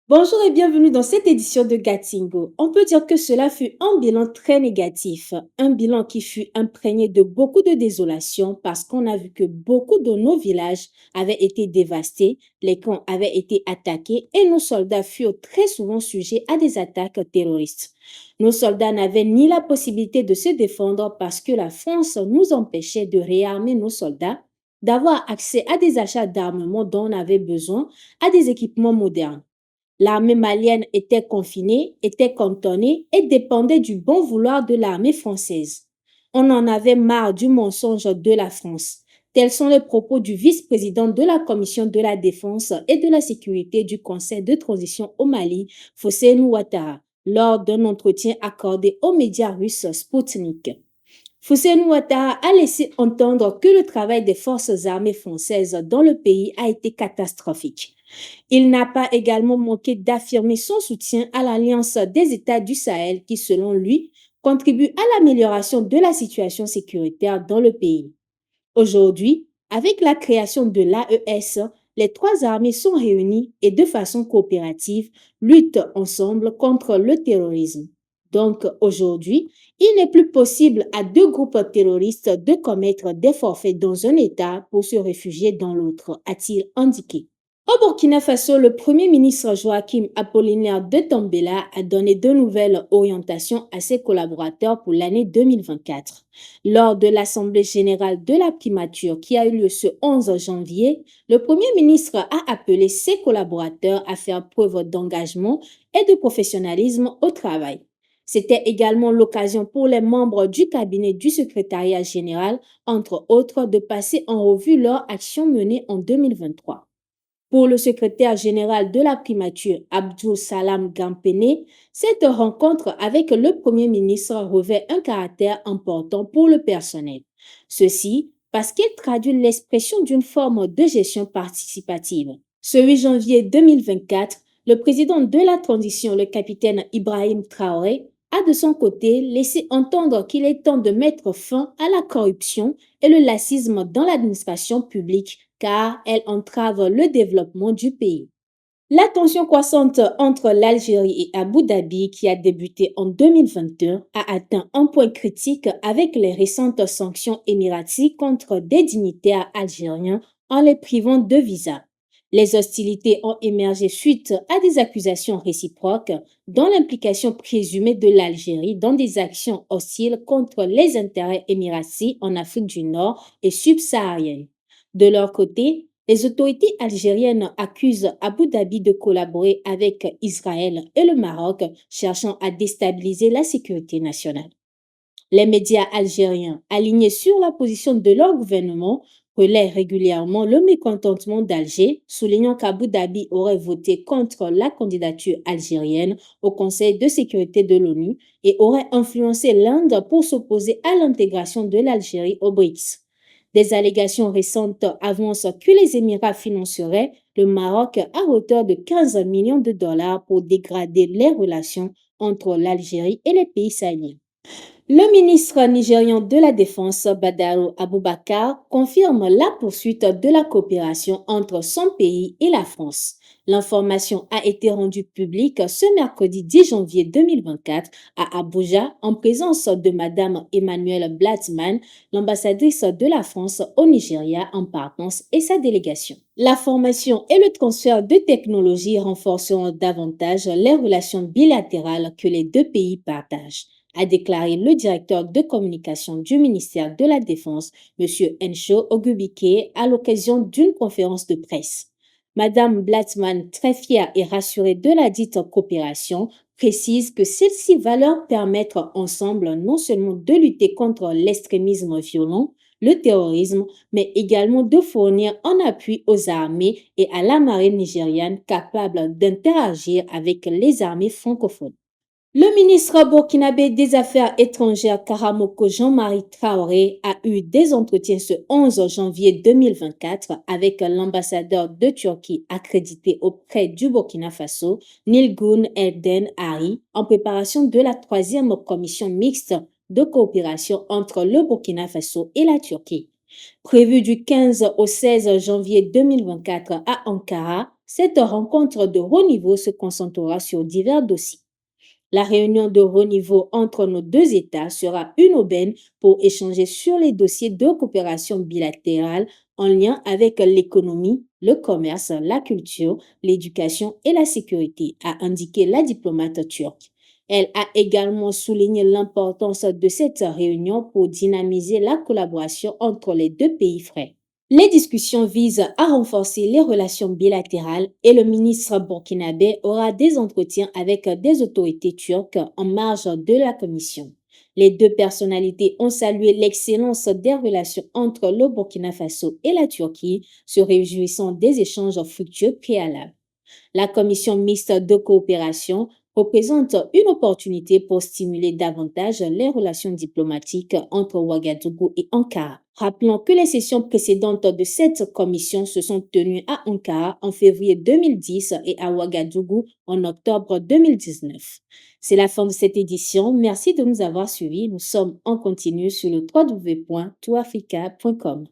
Bonjour et bienvenue dans cette édition de Gatingo. On peut dire que cela fut un bilan très négatif, un bilan qui fut imprégné de beaucoup de désolation parce qu'on a vu que beaucoup de nos villages avaient été dévastés, les camps avaient été attaqués et nos soldats furent très souvent sujets à des attaques terroristes. Nos soldats n'avaient ni la possibilité de se défendre parce que la France nous empêchait de réarmer nos soldats, d'avoir accès à des achats d'armement dont on avait besoin, à des équipements modernes. L'armée malienne était confinée, était cantonnée et dépendait du bon vouloir de l'armée française. On en avait marre du mensonge de la France. Tels sont les propos du vice-président de la Commission de la Défense et de la Sécurité du Conseil de transition au Mali, Hossein Ouattara, lors d'un entretien accordé aux médias russes Sputnik. Hossein Ouattara a laissé entendre que le travail des forces armées françaises dans le pays a été catastrophique. Il n'a pas également manqué d'affirmer son soutien à l'Alliance des États du Sahel qui, selon lui, contribue à l'amélioration de la situation sécuritaire dans le pays. Aujourd'hui, avec la création de l'AES, les trois armées sont réunies et de façon coopérative luttent ensemble contre le terrorisme. Donc aujourd'hui, il n'est plus possible à deux groupes terroristes de commettre des forfaits dans un État pour se réfugier dans l'autre, a-t-il indiqué. Au Burkina Faso, le Premier ministre Joachim Apollinaire de Tambela a donné de nouvelles orientations à ses collaborateurs pour l'année 2024. Lors de l'Assemblée générale de la primature qui a eu lieu ce 11 janvier, le Premier ministre a appelé ses collaborateurs à faire preuve d'engagement et de professionnalisme au travail. C'était également l'occasion pour les membres du cabinet du secrétariat général, entre autres, de passer en revue leurs actions menées en 2023. Pour le secrétaire général de la primature, Abdul Salam Gampene, cette rencontre avec le Premier ministre revêt un caractère important pour le personnel. Ceci parce qu'il traduit l'expression d'une forme de gestion participative. Ce 8 janvier 2024, le président de la transition, le capitaine Ibrahim Traoré, a de son côté laissé entendre qu'il est temps de mettre fin à la corruption et le laxisme dans l'administration publique car elle entrave le développement du pays. La tension croissante entre l'Algérie et Abu Dhabi, qui a débuté en 2022, a atteint un point critique avec les récentes sanctions émiraties contre des dignitaires algériens en les privant de visa. Les hostilités ont émergé suite à des accusations réciproques, dont l'implication présumée de l'Algérie dans des actions hostiles contre les intérêts émiratis en Afrique du Nord et subsaharienne. De leur côté, les autorités algériennes accusent Abu Dhabi de collaborer avec Israël et le Maroc, cherchant à déstabiliser la sécurité nationale. Les médias algériens, alignés sur la position de leur gouvernement, relaient régulièrement le mécontentement d'Alger, soulignant qu'Abu Dhabi aurait voté contre la candidature algérienne au Conseil de sécurité de l'ONU et aurait influencé l'Inde pour s'opposer à l'intégration de l'Algérie au BRICS. Des allégations récentes avancent que les Émirats financeraient le Maroc à hauteur de 15 millions de dollars pour dégrader les relations entre l'Algérie et les pays sahéliens. Le ministre nigérian de la Défense, Badaro Aboubakar, confirme la poursuite de la coopération entre son pays et la France. L'information a été rendue publique ce mercredi 10 janvier 2024 à Abuja en présence de Madame Emmanuelle Blattman, l'ambassadrice de la France au Nigeria en partance et sa délégation. La formation et le transfert de technologies renforceront davantage les relations bilatérales que les deux pays partagent, a déclaré le directeur de communication du ministère de la Défense, M. Ensho Ogubike, à l'occasion d'une conférence de presse. Madame Blattman, très fière et rassurée de la dite coopération, précise que celle-ci va leur permettre ensemble non seulement de lutter contre l'extrémisme violent, le terrorisme, mais également de fournir un appui aux armées et à la marine nigériane capable d'interagir avec les armées francophones. Le ministre burkinabé des Affaires étrangères Karamoko Jean-Marie Traoré a eu des entretiens ce 11 janvier 2024 avec l'ambassadeur de Turquie accrédité auprès du Burkina Faso, Nilgun Elden Ari, en préparation de la troisième commission mixte de coopération entre le Burkina Faso et la Turquie. Prévu du 15 au 16 janvier 2024 à Ankara, Cette rencontre de haut niveau se concentrera sur divers dossiers. La réunion de haut niveau entre nos deux États sera une aubaine pour échanger sur les dossiers de coopération bilatérale en lien avec l'économie, le commerce, la culture, l'éducation et la sécurité, a indiqué la diplomate turque. Elle a également souligné l'importance de cette réunion pour dynamiser la collaboration entre les deux pays frères. Les discussions visent à renforcer les relations bilatérales et le ministre burkinabé aura des entretiens avec des autorités turques en marge de la commission. Les deux personnalités ont salué l'excellence des relations entre le Burkina Faso et la Turquie, se réjouissant des échanges fructueux préalables. La commission mixte de coopération représente une opportunité pour stimuler davantage les relations diplomatiques entre Ouagadougou et Ankara. Rappelons que les sessions précédentes de cette commission se sont tenues à Ankara en février 2010 et à Ouagadougou en octobre 2019. C'est la fin de cette édition. Merci de nous avoir suivis. Nous sommes en continu sur le www.touafrica.com.